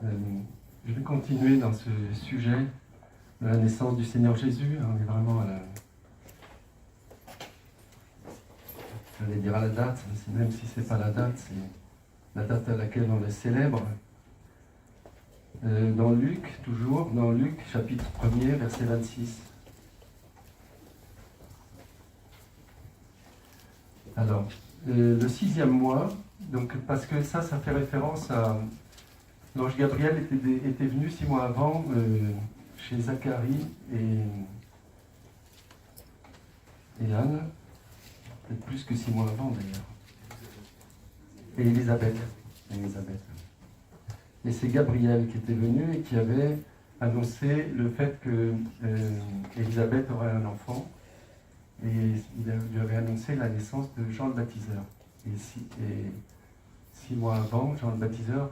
Je vais continuer dans ce sujet de la naissance du Seigneur Jésus. On est vraiment j'allais dire à la date, même si ce n'est pas la date, c'est la date à laquelle on le célèbre. Dans Luc, toujours, dans Luc, chapitre 1er, verset 26. Alors, le 6e mois, donc, parce que ça fait référence à... L'ange Gabriel était venu 6 mois avant chez Zacharie et Anne, peut-être plus que 6 mois avant d'ailleurs, et Élisabeth. Et c'est Gabriel qui était venu et qui avait annoncé le fait que Élisabeth aurait un enfant, et il lui avait annoncé la naissance de Jean le Baptiseur. Et 6 mois avant, Jean le Baptiseur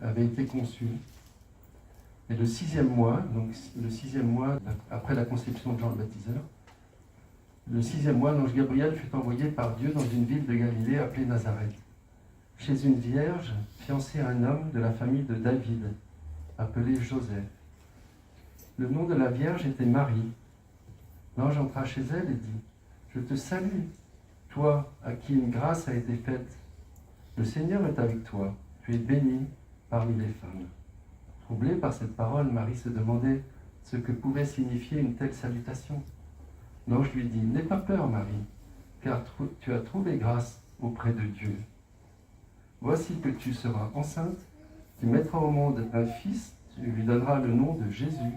avait été conçu. Et le 6e mois, donc le 6e mois après la conception de Jean le Baptiseur, le 6e mois, l'ange Gabriel fut envoyé par Dieu dans une ville de Galilée appelée Nazareth, chez une vierge fiancée à un homme de la famille de David, appelé Joseph. Le nom de la vierge était Marie. L'ange entra chez elle et dit : « Je te salue, toi à qui une grâce a été faite. Le Seigneur est avec toi, tu es bénie parmi les femmes. » Troublée par cette parole, Marie se demandait ce que pouvait signifier une telle salutation. L'ange lui dit : « N'aie pas peur, Marie, car tu as trouvé grâce auprès de Dieu. Voici que tu seras enceinte, tu mettras au monde un fils, tu lui donneras le nom de Jésus.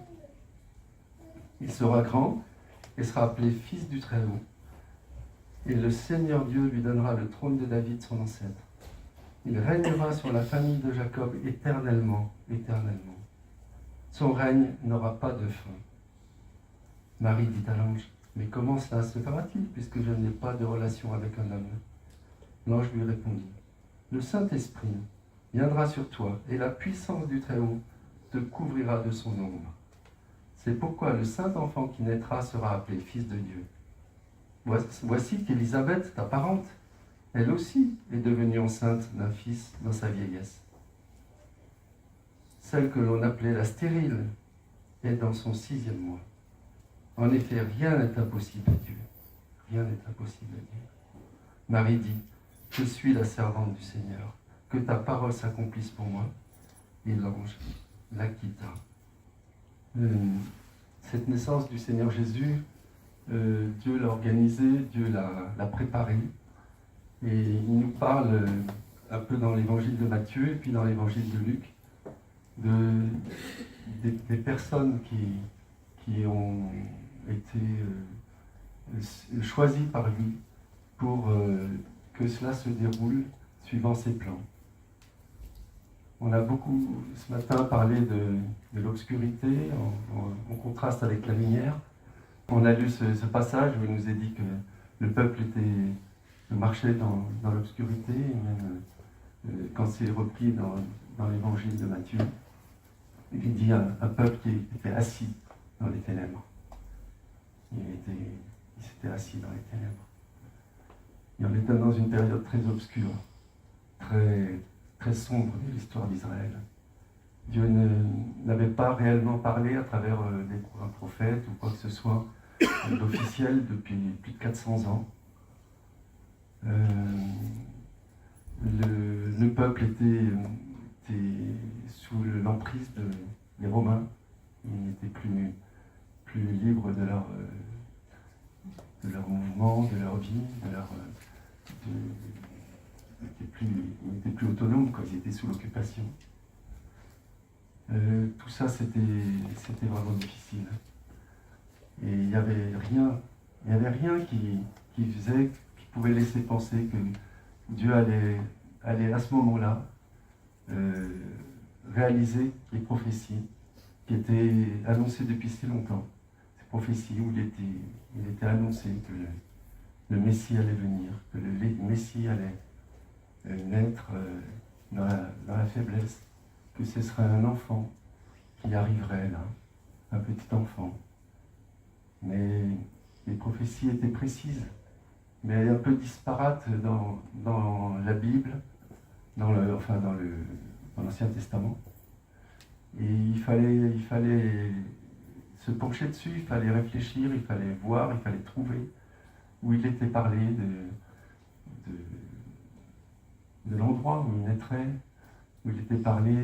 Il sera grand et sera appelé Fils du Très-Haut. Et le Seigneur Dieu lui donnera le trône de David, son ancêtre. Il régnera sur la famille de Jacob éternellement, éternellement. Son règne n'aura pas de fin. » Marie dit à l'ange : « Mais comment cela se fera-t-il, puisque je n'ai pas de relation avec un homme ?» L'ange lui répondit : « Le Saint-Esprit viendra sur toi, et la puissance du Très-Haut te couvrira de son ombre. C'est pourquoi le saint enfant qui naîtra sera appelé Fils de Dieu. Voici qu'Élisabeth, ta parente, elle aussi est devenue enceinte d'un fils dans sa vieillesse. Celle que l'on appelait la stérile est dans son 6e mois. En effet, rien n'est impossible à Dieu. Rien n'est impossible à Dieu. » Marie dit : « Je suis la servante du Seigneur. Que ta parole s'accomplisse pour moi. » Et l'ange la quitta. Cette naissance du Seigneur Jésus, Dieu l'a organisée, Dieu l'a préparée. Et il nous parle un peu dans l'évangile de Matthieu et puis dans l'évangile de Luc des personnes qui ont été choisies par lui pour que cela se déroule suivant ses plans. On a beaucoup ce matin parlé de l'obscurité en contraste avec la lumière. On a lu ce passage où il nous est dit que le peuple marchait dans l'obscurité, et même quand c'est repris dans l'évangile de Matthieu, il dit un peuple qui était assis dans les ténèbres. Il s'était assis dans les ténèbres. Et on était dans une période très obscure, très, très sombre de l'histoire d'Israël. Dieu n'avait pas réellement parlé à travers un prophète ou quoi que ce soit d'officiel depuis plus de 400 ans. Le peuple était sous l'emprise des Romains. Ils n'étaient plus libres de leur mouvement, de leur vie, ils n'étaient plus autonomes, quoi. Ils étaient sous l'occupation. Tout ça, c'était vraiment difficile. Et il n'y avait rien qui pouvait laisser penser que Dieu allait à ce moment-là réaliser les prophéties qui étaient annoncées depuis si longtemps. Ces prophéties où il était annoncé que le Messie allait venir, que le Messie allait naître dans la faiblesse, que ce serait un enfant qui arriverait là, un petit enfant. Mais les prophéties étaient précises, mais un peu disparates dans la Bible. dans l'Ancien Testament. Et il fallait se pencher dessus, il fallait réfléchir, il fallait voir, il fallait trouver où il était parlé de l'endroit où il naîtrait, où il était parlé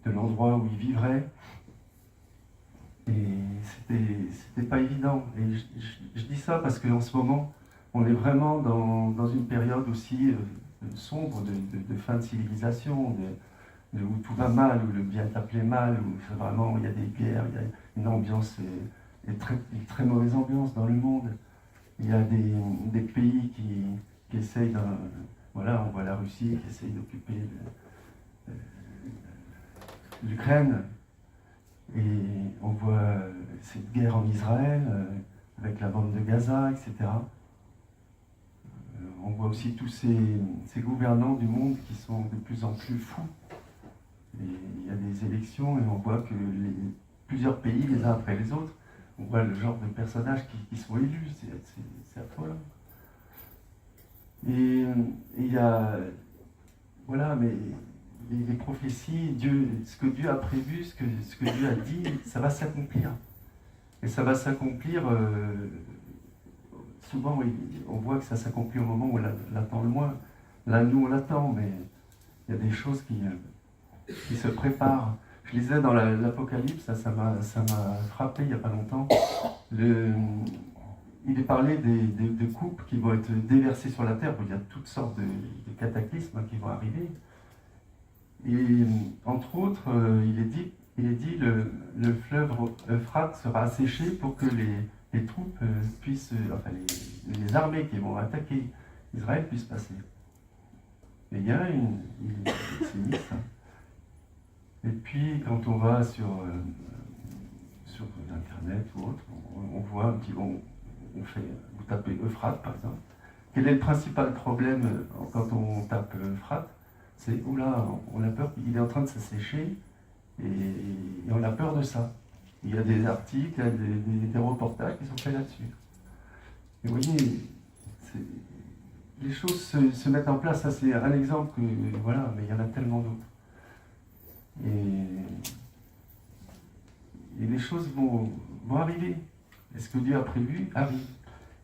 de l'endroit où il vivrait. Et c'était pas évident. Et je dis ça parce qu'en ce moment, on est vraiment dans une période aussi sombre de fin de civilisation, où tout va mal, où le bien est appelé mal, où vraiment il y a des guerres, il y a une ambiance, une très mauvaise ambiance dans le monde. Il y a des pays qui essayent, voilà, on voit la Russie qui essaye d'occuper l'Ukraine, et on voit cette guerre en Israël, avec la bande de Gaza, etc. On voit aussi tous ces gouvernants du monde qui sont de plus en plus fous. Et il y a des élections et on voit que plusieurs pays, les uns après les autres, on voit le genre de personnages qui sont élus, c'est affolant. Et il y a, voilà, mais les prophéties, ce que Dieu a prévu, ce que Dieu a dit, ça va s'accomplir. Et ça va s'accomplir, souvent on voit que ça s'accomplit au moment où on l'attend le moins. Là, nous, on l'attend, mais il y a des choses qui se préparent. Je lisais dans l'Apocalypse, ça m'a frappé il n'y a pas longtemps. Il est parlé de coupes qui vont être déversées sur la terre, où il y a toutes sortes de cataclysmes qui vont arriver. Et entre autres, il est dit le fleuve Euphrate sera asséché pour que les troupes puissent, enfin les armées qui vont attaquer Israël puissent passer. Et il y a c'est mis ça. Et puis quand on va sur Internet ou autre, on voit un petit, vous tapez Euphrate par exemple. Quel est le principal problème quand on tape Euphrate? C'est, oula, on a peur, il est en train de s'assécher et on a peur de ça. Il y a des articles, il y a des reportages qui sont faits là-dessus. Et vous voyez, les choses se mettent en place. Ça, c'est un exemple, voilà, mais il y en a tellement d'autres. Et les choses vont arriver. Et ce que Dieu a prévu arrive.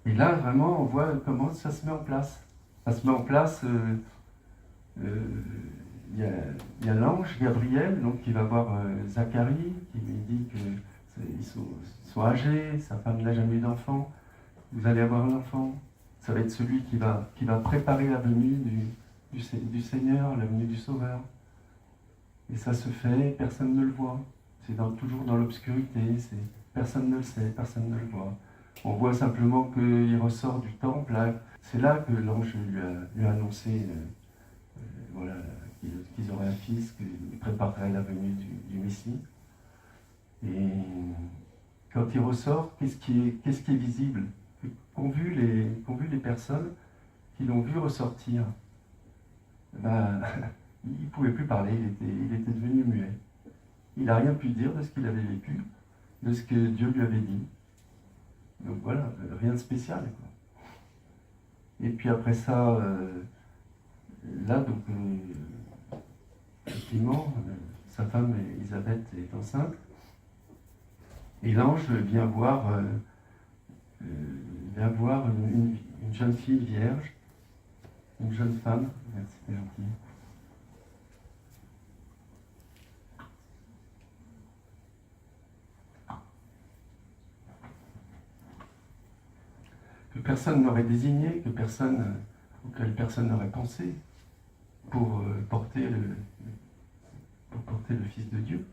Et là, vraiment, on voit comment ça se met en place. Ça se met en place. Il y a l'ange Gabriel donc, qui va voir Zacharie, qui lui dit qu'ils sont âgés, sa femme n'a jamais eu d'enfant, vous allez avoir un enfant, ça va être celui qui va préparer la venue du Seigneur, la venue du Sauveur. Et ça se fait, personne ne le voit, c'est toujours dans l'obscurité, personne ne le sait, personne ne le voit. On voit simplement qu'il ressort du temple, c'est là que l'ange lui a annoncé voilà, qu'ils auraient un fils, qu'ils prépareraient la venue du Messie. Et quand il ressort, qu'est-ce qui est visible? Qu'ont vu les personnes qui l'ont vu ressortir? Ben, il ne pouvait plus parler, il était devenu muet. Il n'a rien pu dire de ce qu'il avait vécu, de ce que Dieu lui avait dit. Donc voilà, rien de spécial, quoi. Et puis après ça, là, donc, effectivement, sa femme Élisabeth est enceinte, et l'ange vient voir une jeune fille vierge, une jeune femme, merci, c'est gentil. Que personne n'aurait désigné, auquel personne n'aurait pensé pour porter le Fils de Dieu.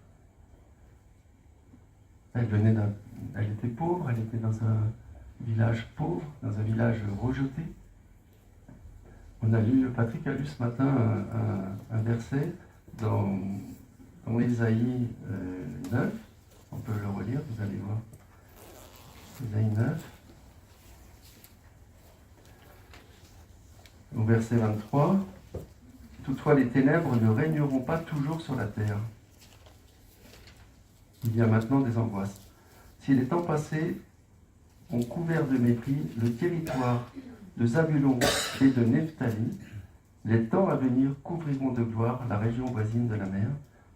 Elle était pauvre, elle était dans un village pauvre, dans un village rejeté. Patrick a lu ce matin un verset dans Ésaïe 9, on peut le relire, vous allez voir. Ésaïe 9. Au verset 23, « Toutefois les ténèbres ne régneront pas toujours sur la terre. Il y a maintenant des angoisses. Si les temps passés ont couvert de mépris le territoire de Zabulon et de Nephtali, Les temps à venir couvriront de gloire la région voisine de la mer,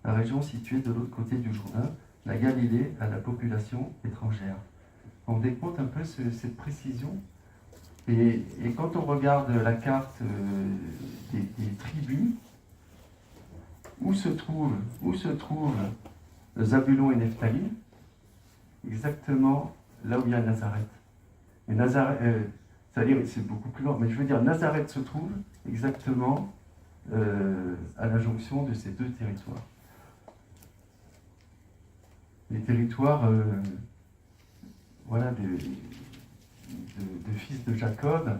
la région située de l'autre côté du Jourdain, la Galilée à la population étrangère. On décompte un peu cette précision. Et quand on regarde la carte des tribus, où se trouvent Zabulon et Nephtali? Exactement là où il y a Nazareth. Et Nazareth, c'est-à-dire, c'est beaucoup plus loin, mais je veux dire, Nazareth se trouve exactement à la jonction de ces deux territoires. Les territoires voilà, de fils de Jacob,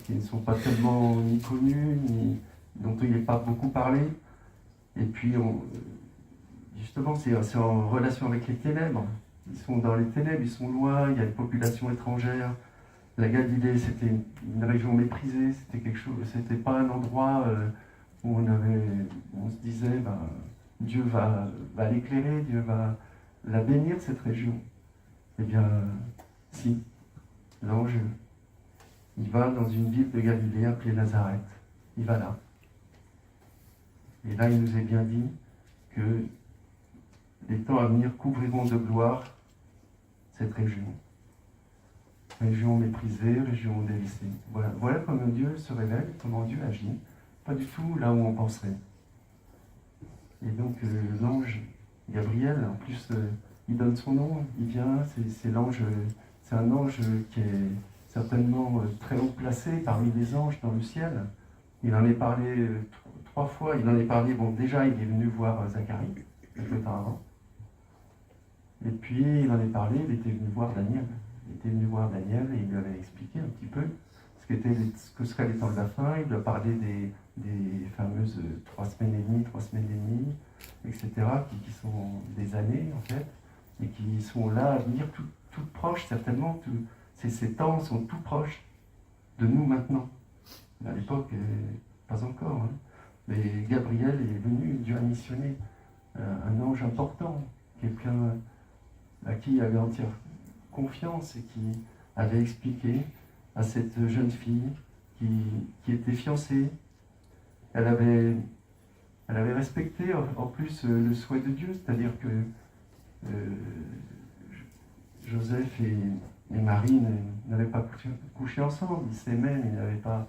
qui ne sont pas tellement ni connus, ni dont il n'est pas beaucoup parlé. Et puis, justement, c'est en relation avec les ténèbres. Ils sont dans les ténèbres, ils sont loin, il y a une population étrangère. La Galilée, c'était une région méprisée, c'était quelque chose, c'était pas un endroit où on se disait, ben, Dieu va l'éclairer, Dieu va la bénir, cette région. Eh bien, si, l'ange, il va dans une ville de Galilée appelée Nazareth. Il va là. Et là, il nous est bien dit que les temps à venir couvriront de gloire cette région. Région méprisée, région délaissée. Voilà comment Dieu se révèle, comment Dieu agit. Pas du tout là où on penserait. Et donc l'ange Gabriel, en plus, il donne son nom, il vient, c'est l'ange, c'est un ange qui est certainement très haut placé parmi les anges dans le ciel. Il en est parlé 3 fois. Il en est parlé, bon, déjà, il est venu voir Zacharie, quelque temps avant. Et puis, il en est parlé, il était venu voir Daniel. Il était venu voir Daniel et il lui avait expliqué un petit peu ce que seraient les temps de la fin. Il lui a parlé des fameuses 3 semaines et demie, etc., qui sont des années, en fait, et qui sont là à venir toutes proches, certainement. Ces temps sont tout proches de nous maintenant. À l'époque, pas encore. Hein. Mais Gabriel est venu, Dieu a missionné un ange important, quelqu'un à qui il avait entière confiance et qui avait expliqué à cette jeune fille qui était fiancée. Elle avait respecté en plus le souhait de Dieu, c'est-à-dire que Joseph et Marie n'avaient pas couché ensemble, ils s'aimaient, mais ils n'avaient pas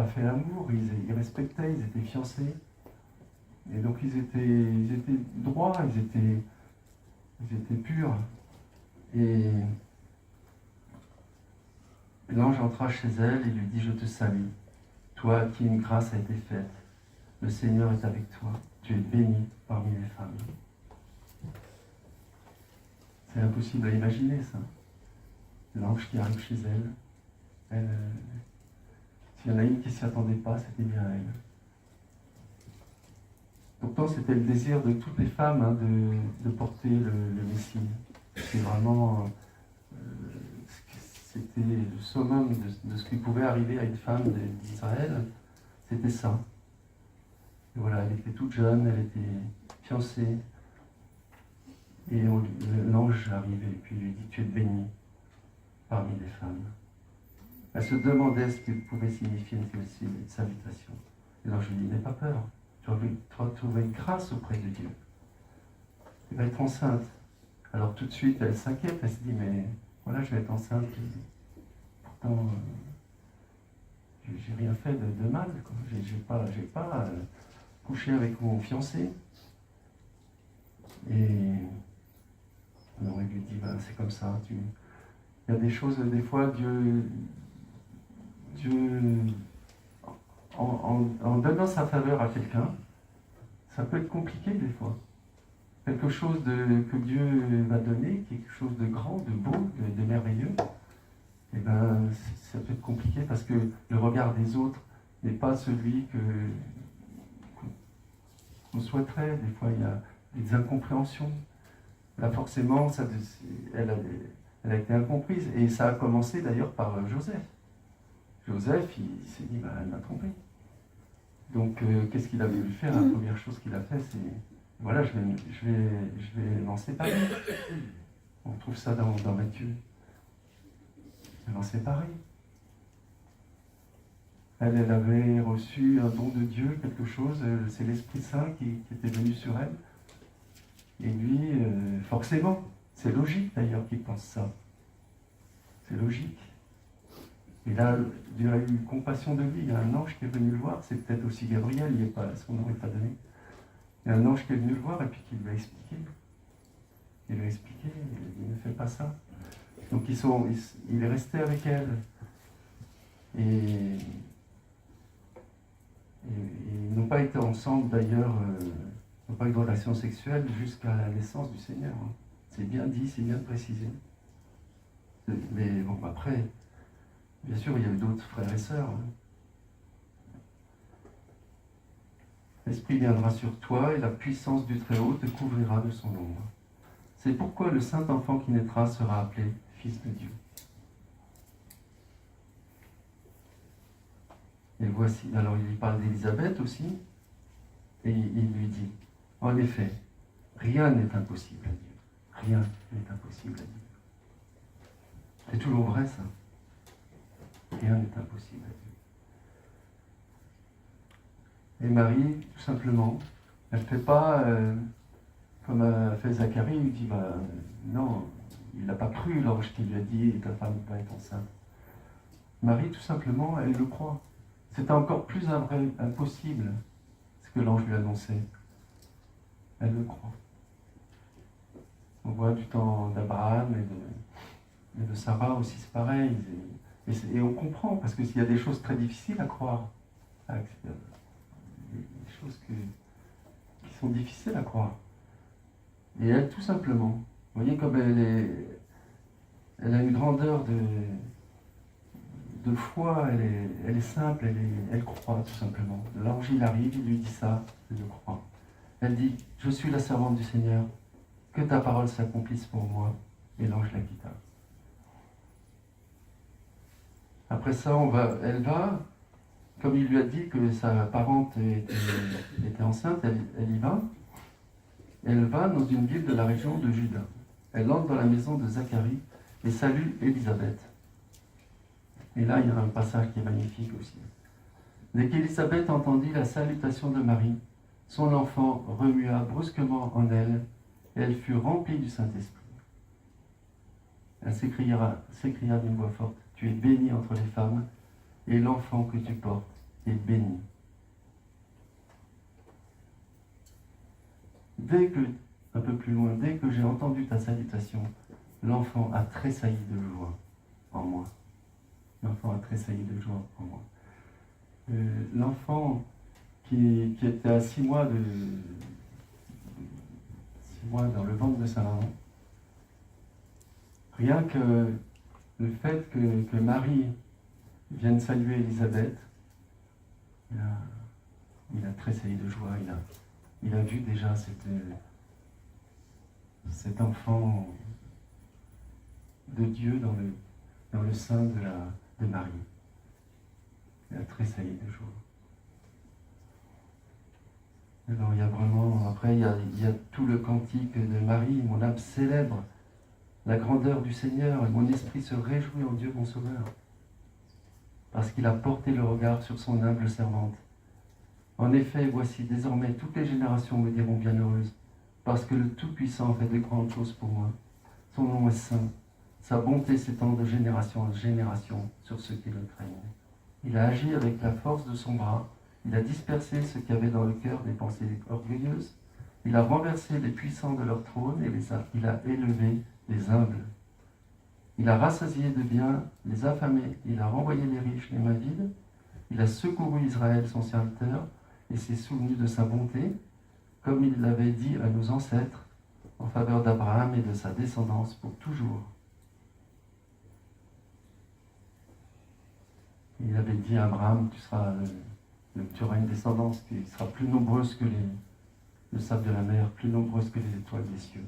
fait l'amour, ils respectaient, ils étaient fiancés. Et donc ils étaient droits, ils étaient purs. Et l'ange entra chez elle et lui dit: je te salue, toi à qui une grâce a été faite. Le Seigneur est avec toi, tu es bénie parmi les femmes. C'est impossible à imaginer ça. L'ange qui arrive chez elle, s'il y en a une qui ne s'y attendait pas, c'était bien elle. Pourtant, c'était le désir de toutes les femmes hein, de porter le Messie. C'est vraiment, c'était le summum de ce qui pouvait arriver à une femme d'Israël. C'était ça. Et voilà, elle était toute jeune, elle était fiancée. Et l'ange arrive et puis lui dit: tu es bénie parmi les femmes. Elle se demandait ce que pouvait signifier une salutation. Et l'ange lui dit: n'aie pas peur, tu vas trouver une grâce auprès de Dieu. Tu vas être enceinte. Alors tout de suite, elle s'inquiète, elle se dit: mais voilà, je vais être enceinte. Pourtant, j'ai rien fait de mal. J'ai pas couché avec mon fiancé. Et alors il lui dit: ben, c'est comme ça. Il y a des choses, des fois, Dieu en donnant sa faveur à quelqu'un, ça peut être compliqué des fois. Quelque chose que Dieu va donner, quelque chose de grand, de beau, de merveilleux, et ben ça peut être compliqué parce que le regard des autres n'est pas celui qu'on souhaiterait. Des fois, il y a des incompréhensions. Là, forcément, elle a été incomprise. Et ça a commencé d'ailleurs par Joseph. Joseph, il s'est dit: elle m'a trompé. Donc, qu'est-ce qu'il a voulu faire? La première chose qu'il a fait, c'est: voilà, je vais m'en séparer. On trouve ça dans Matthieu. Je vais m'en séparer. elle avait reçu un don de Dieu, quelque chose, c'est l'Esprit Saint qui était venu sur elle. Et lui, forcément, c'est logique d'ailleurs qu'il pense ça. C'est logique. Et là, Dieu a eu compassion de lui. Il y a un ange qui est venu le voir. C'est peut-être aussi Gabriel, son nom n'est pas donné. Il y a un ange qui est venu le voir et puis qui lui a expliqué. Il lui a expliqué, il ne fait pas ça. Donc il est resté avec elle. Et ils n'ont pas été ensemble d'ailleurs, n'ont pas eu de relation sexuelle jusqu'à la naissance du Seigneur. C'est bien dit, c'est bien précisé. Mais bon, après, bien sûr, il y a eu d'autres frères et sœurs. L'Esprit viendra sur toi et la puissance du Très-Haut te couvrira de son ombre. C'est pourquoi le saint enfant qui naîtra sera appelé Fils de Dieu. Et voici, alors il lui parle d'Élisabeth aussi, et il lui dit, en effet, rien n'est impossible à Dieu. Rien n'est impossible à Dieu. C'est toujours vrai ça. Rien n'est impossible à Dieu. Et Marie, tout simplement, elle ne fait pas comme a fait Zacharie, il dit, non, il n'a pas cru l'ange qui lui a dit, ta femme va être enceinte. Marie, tout simplement, elle le croit. C'était encore plus impossible ce que l'ange lui annonçait. Elle le croit. On voit du temps d'Abraham et de Sarah aussi, c'est pareil. Et on comprend, parce qu'il y a des choses très difficiles à croire. Des choses qui sont difficiles à croire. Et elle, tout simplement, vous voyez comme elle a une grandeur de foi, elle est simple, elle croit tout simplement. L'ange il arrive, il lui dit ça, elle le croit. Elle dit, je suis la servante du Seigneur, que ta parole s'accomplisse pour moi. Et l'ange la quitta. Après ça, elle va, comme il lui a dit que sa parente était enceinte, elle y va. Elle va dans une ville de la région de Juda. Elle entre dans la maison de Zacharie et salue Élisabeth. Et là, il y a un passage qui est magnifique aussi. Dès qu'Élisabeth entendit la salutation de Marie, son enfant remua brusquement en elle, et elle fut remplie du Saint-Esprit. Elle s'écria d'une voix forte, « Tu es bénie entre les femmes, et l'enfant que tu portes est béni. » Un peu plus loin, dès que j'ai entendu ta salutation, l'enfant a tressailli de joie en moi. L'enfant a tressailli de joie en moi. L'enfant qui était à 6 mois dans le ventre de sa maman, rien que le fait que Marie vienne saluer Élisabeth, il a tressailli de joie, il a vu déjà cet enfant de Dieu dans le sein de Marie. Il a tressailli de joie. Alors il y a vraiment, après il y a tout le cantique de Marie, mon âme célèbre la grandeur du Seigneur, et mon esprit se réjouit en Dieu mon Sauveur, parce qu'il a porté le regard sur son humble servante. En effet, voici, désormais, toutes les générations me diront bienheureuse, parce que le Tout-Puissant fait de grandes choses pour moi. Son nom est saint, sa bonté s'étend de génération en génération sur ceux qui le craignent. Il a agi avec la force de son bras, il a dispersé ceux qui avaient dans le cœur des pensées orgueilleuses, il a renversé les puissants de leur trône et il a élevé les humbles. Il a rassasié de bien les affamés, il a renvoyé les riches les mains vides, il a secouru Israël son serviteur et s'est souvenu de sa bonté, comme il l'avait dit à nos ancêtres, en faveur d'Abraham et de sa descendance pour toujours. Il avait dit à Abraham, tu auras une descendance qui sera plus nombreuse que le sable de la mer, plus nombreuse que les étoiles des cieux.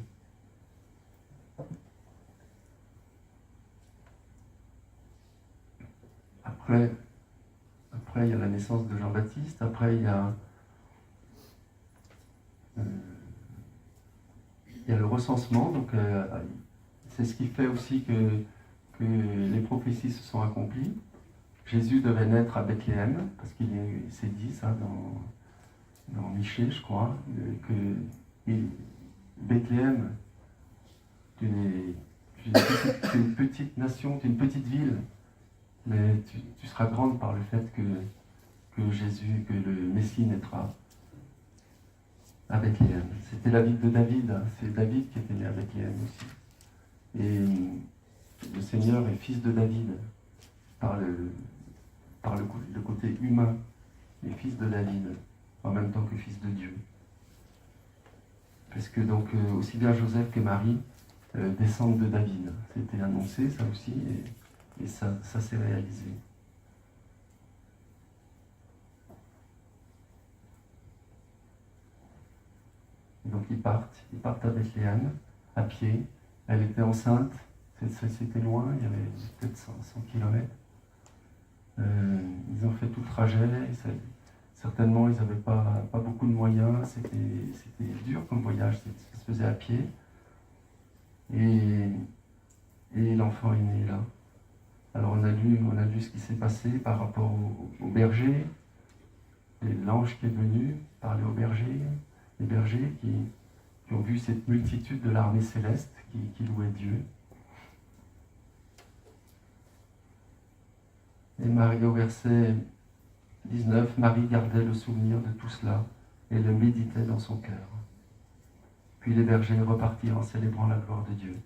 Après, il y a la naissance de Jean-Baptiste, après il y a le recensement, donc c'est ce qui fait aussi que les prophéties se sont accomplies. Jésus devait naître à Bethléem, parce c'est dit ça dans Michée, je crois, que Bethléem, tu es une petite nation, tu es une petite ville, mais tu seras grande par le fait que Jésus, que le Messie naîtra à Bethléem. C'était la ville de David, hein. C'est David qui était né à Bethléem aussi. Et le Seigneur est fils de David par le côté humain, et fils de David, en même temps que fils de Dieu. Parce que donc aussi bien Joseph que Marie descendent de David. C'était annoncé ça aussi, et ça s'est réalisé. Donc ils partent à Bethléem, à pied. Elle était enceinte, c'était loin, il y avait peut-être 100 km. Ils ont fait tout le trajet, certainement ils n'avaient pas beaucoup de moyens, c'était dur comme voyage, ça se faisait à pied. Et l'enfant est né là. Alors on a lu ce qui s'est passé par rapport au berger, et l'ange qui est venu parler aux bergers, les bergers qui ont vu cette multitude de l'armée céleste qui louait Dieu. Et Marie, au verset 19, Marie gardait le souvenir de tout cela et le méditait dans son cœur. Puis les bergers repartirent en célébrant la gloire de Dieu.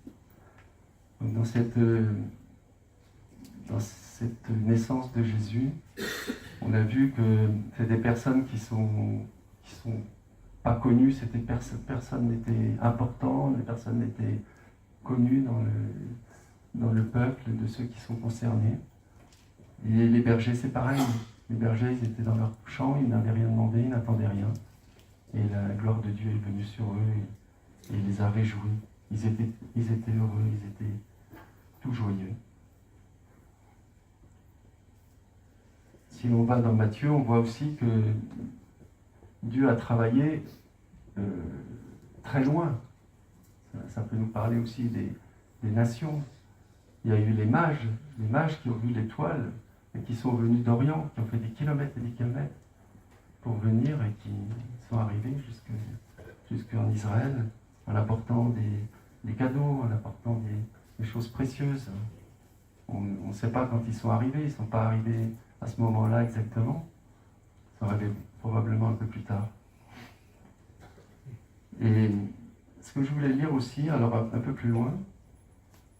Donc dans cette naissance de Jésus, on a vu que c'est des personnes qui sont pas connues, personne n'était important, les personnes n'étaient connues dans le peuple de ceux qui sont concernés. Et les bergers, c'est pareil. Les bergers, ils étaient dans leur champ, ils n'avaient rien demandé, ils n'attendaient rien. Et la gloire de Dieu est venue sur eux et les a réjouis. Ils étaient heureux, ils étaient tout joyeux. Si on va dans Matthieu, on voit aussi que Dieu a travaillé très loin. Ça peut nous parler aussi des nations. Il y a eu les mages qui ont vu l'étoile et qui sont venus d'Orient, qui ont fait des kilomètres et des kilomètres pour venir et qui sont arrivés jusqu'en Israël en apportant des cadeaux, en apportant des choses précieuses. On ne sait pas quand ils sont arrivés, ils ne sont pas arrivés à ce moment-là exactement. Ils sont arrivés probablement un peu plus tard. Et ce que je voulais lire aussi, alors un peu plus loin,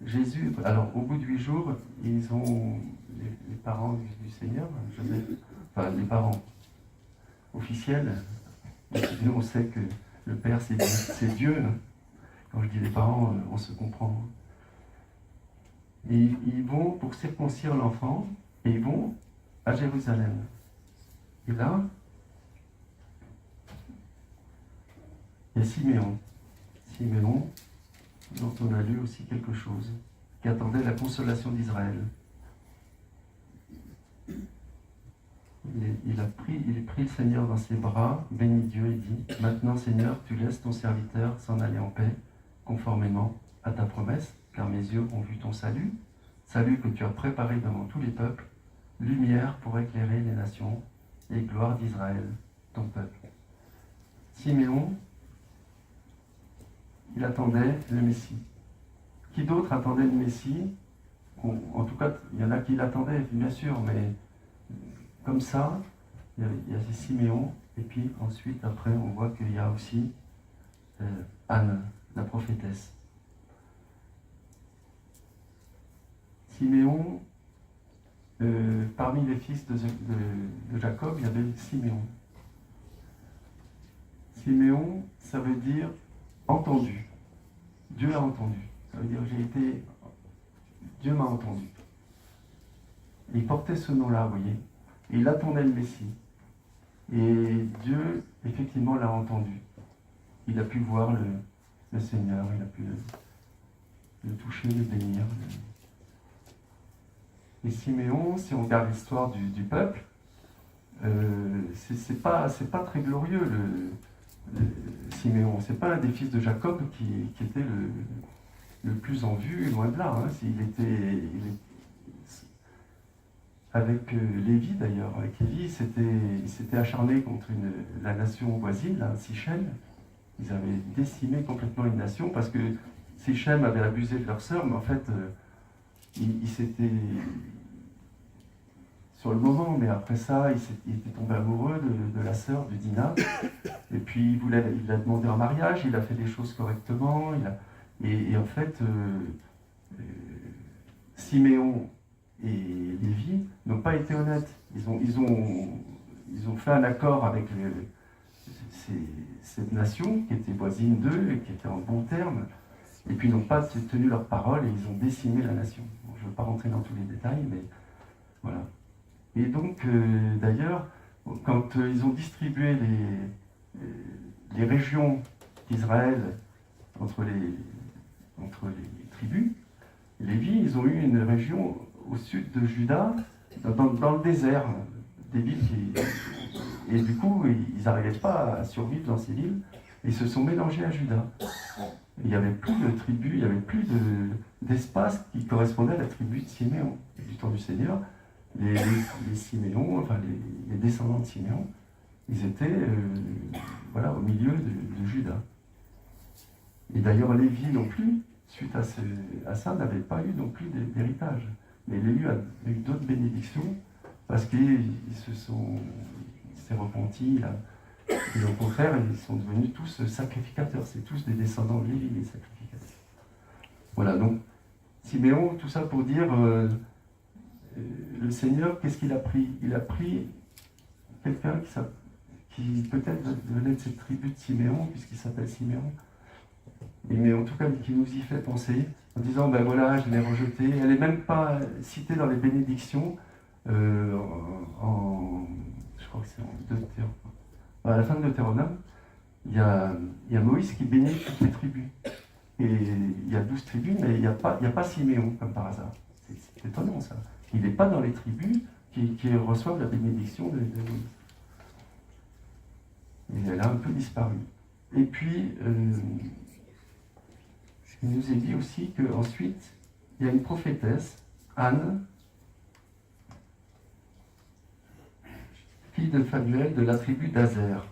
Jésus, alors au bout de 8 jours, ils ont, les parents du Seigneur, enfin les parents officiels, nous on sait que le Père c'est Dieu, hein. Quand je dis les parents, on se comprend. Et ils vont pour circoncire l'enfant, et ils vont à Jérusalem. Et là, il y a Siméon, dont on a lu aussi quelque chose, qui attendait la consolation d'Israël. Il prit le Seigneur dans ses bras, bénit Dieu et dit, « Maintenant, Seigneur, tu laisses ton serviteur s'en aller en paix, conformément à ta promesse, car mes yeux ont vu ton salut, salut que tu as préparé devant tous les peuples, lumière pour éclairer les nations, et gloire d'Israël, ton peuple. » Siméon, il attendait le Messie. Qui d'autre attendait le Messie? En tout cas, il y en a qui l'attendaient, bien sûr, mais comme ça, il y a Siméon, et puis ensuite, après, on voit qu'il y a aussi Anne, la prophétesse. Siméon, parmi les fils de Jacob, il y avait Siméon. Siméon, ça veut dire entendu. Dieu a entendu. Ça veut dire Dieu m'a entendu. Il portait ce nom-là, vous voyez. Et il attendait le Messie. Et Dieu, effectivement, l'a entendu. Il a pu voir le Seigneur, il a pu le toucher, le bénir. Et Siméon, si on regarde l'histoire du peuple, c'est pas très glorieux, Siméon. C'est pas un des fils de Jacob qui était le plus en vue, loin de là. Hein. Lévi d'ailleurs. Avec Lévi, il s'était acharné contre la nation voisine, là, Sichem. Ils avaient décimé complètement une nation parce que Sichem avait abusé de leur sœur, mais en fait, il s'était. Sur le moment, mais après ça, il était tombé amoureux de la sœur de Dina. Et puis, il l'a demandé en mariage, il a fait les choses correctement. Et en fait, Siméon et Lévi n'ont pas été honnêtes. Ils ont fait un accord avec cette nation qui était voisine d'eux et qui était en bons termes. Et puis, ils n'ont pas tenu leur parole et ils ont décimé la nation. Bon, je ne veux pas rentrer dans tous les détails, mais voilà. Et donc, d'ailleurs, quand ils ont distribué les régions d'Israël entre les tribus, les Lévites, ils ont eu une région au sud de Juda, dans le désert, des villes et du coup, ils n'arrivaient pas à survivre dans ces villes, et ils se sont mélangés à Juda. Il n'y avait plus de tribus, il n'y avait plus d'espace qui correspondait à la tribu de Siméon. Et du temps du Seigneur, les Siméons, enfin les descendants de Siméon, ils étaient au milieu de Juda. Et d'ailleurs, Lévi non plus, suite à ça, n'avait pas eu non plus d'héritage. Mais Lévi a eu d'autres bénédictions parce qu'il s'est repenti. Là. Et au contraire, ils sont devenus tous sacrificateurs. C'est tous des descendants de Lévi, les sacrificateurs. Voilà, donc Siméon, tout ça pour dire, le Seigneur, qu'est-ce qu'il a pris? Il a pris quelqu'un qui peut-être venait de cette tribu de Siméon, puisqu'il s'appelle Siméon. Mais en tout cas, qui nous y fait penser, en disant, ben voilà, je l'ai rejetée. Elle n'est même pas citée dans les bénédictions, je crois que c'est en Deutéronome. À la fin de Deutéronome, il y a Moïse qui bénit toutes les tribus. Et il y a 12 tribus, mais il n'y a pas Siméon, comme par hasard. C'est étonnant, ça. Il n'est pas dans les tribus qui reçoivent la bénédiction de Moïse. Et elle a un peu disparu. Et puis, il nous est dit aussi qu'ensuite, il y a une prophétesse, Anne, fille de Phanuel de la tribu d'Azer.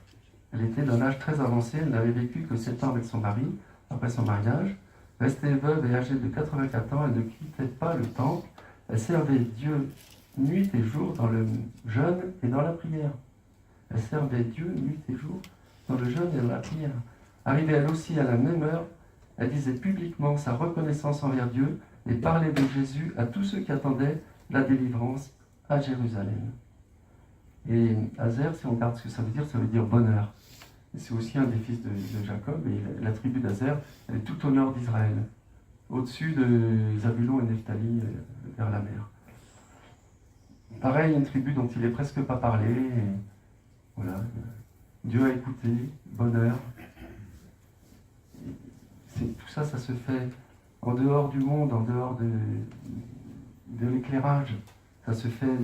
Elle était d'un âge très avancé, elle n'avait vécu que 7 ans avec son mari, après son mariage. Restée veuve et âgée de 84 ans, elle ne quittait pas le temple. Elle servait Dieu nuit et jour dans le jeûne et dans la prière. Elle servait Dieu nuit et jour dans le jeûne et dans la prière. Arrivée elle aussi à la même heure, elle disait publiquement sa reconnaissance envers Dieu et parlait de Jésus à tous ceux qui attendaient la délivrance à Jérusalem. Et Azer, si on regarde ce que ça veut dire bonheur. Et c'est aussi un des fils de Jacob, et la tribu d'Azer, elle est tout au nord d'Israël, au-dessus de Zabulon et Nephtali, vers la mer. Pareil, une tribu dont il n'est presque pas parlé, et voilà. Dieu a écouté, bonheur. Tout ça, ça se fait en dehors du monde, en dehors de l'éclairage. Ça se fait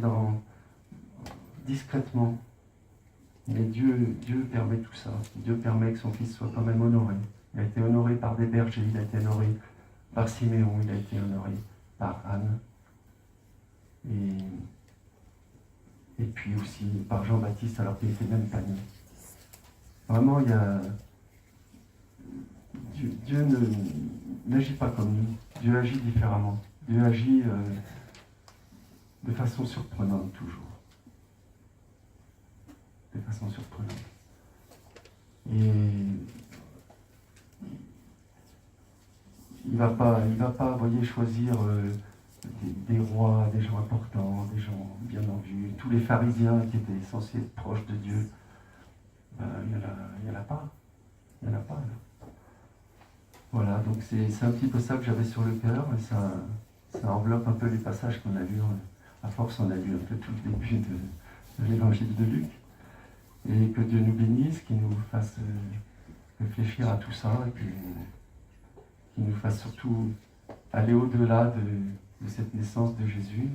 discrètement. Mais Dieu permet tout ça. Dieu permet que son fils soit quand même honoré. Il a été honoré par des bergers, il a été honoré par Siméon, il a été honoré par Anne. Et puis aussi par Jean-Baptiste, alors qu'il n'était même pas né. Vraiment, Dieu n'agit pas comme nous. Dieu agit différemment. Dieu agit de façon surprenante toujours. De façon surprenante. Et il va pas, vous voyez, choisir des rois, des gens importants, des gens bien en vue. Tous les pharisiens qui étaient censés être proches de Dieu, il n'y en a pas. Il n'y en a pas. Là. Voilà, donc c'est un petit peu ça que j'avais sur le cœur, et ça enveloppe un peu les passages qu'on a lus. À force, on a lu un peu tout le début de l'évangile de Luc. Et que Dieu nous bénisse, qu'il nous fasse réfléchir à tout ça, et qu'il nous fasse surtout aller au-delà de cette naissance de Jésus,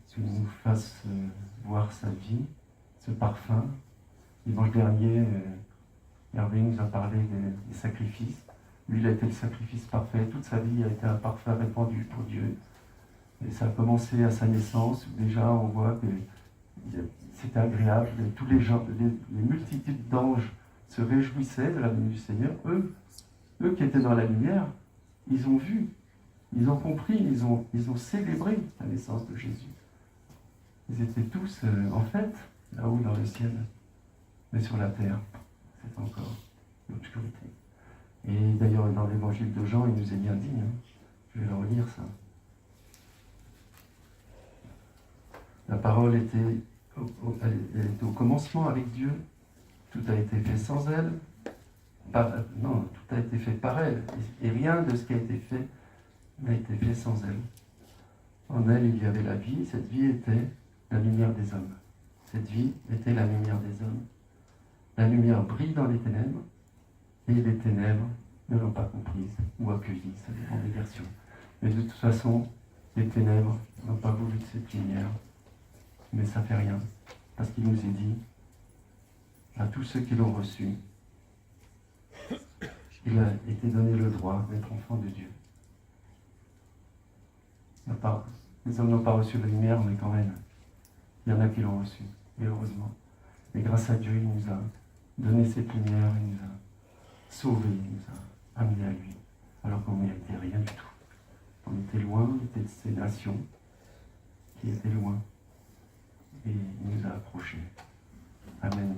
qu'il nous fasse voir sa vie, ce parfum. Dimanche dernier, Hervé nous a parlé des sacrifices. Lui, il a été le sacrifice parfait. Toute sa vie a été un parfum répandu pour Dieu. Et ça a commencé à sa naissance, où déjà on voit que c'était agréable, tous les gens, les multitudes d'anges se réjouissaient de la venue du Seigneur. Eux qui étaient dans la lumière, ils ont vu, ils ont compris, ils ont célébré la naissance de Jésus. Ils étaient tous en fête, là-haut dans le ciel. Mais sur la terre, c'est encore l'obscurité. Et d'ailleurs, dans l'évangile de Jean, il nous est bien dit, hein, je vais le relire ça. La parole était elle était au commencement avec Dieu, tout a été fait sans elle, non, tout a été fait par elle, et rien de ce qui a été fait n'a été fait sans elle. En elle, il y avait la vie, cette vie était la lumière des hommes. Cette vie était la lumière des hommes. La lumière brille dans les ténèbres, et les ténèbres ne l'ont pas comprise ou accueillie, ça dépend des versions. Mais de toute façon, les ténèbres n'ont pas voulu de cette lumière, mais ça ne fait rien, parce qu'il nous est dit, à tous ceux qui l'ont reçu, il a été donné le droit d'être enfant de Dieu. Les hommes n'ont pas reçu la lumière, mais quand même, il y en a qui l'ont reçu, et heureusement. Et grâce à Dieu, il nous a donné cette lumière, il nous a sauvés, il nous a amenés à lui, alors qu'on ne méritait rien du tout. On était loin, on était de ces nations qui étaient loin, et il nous a approchés. Amen.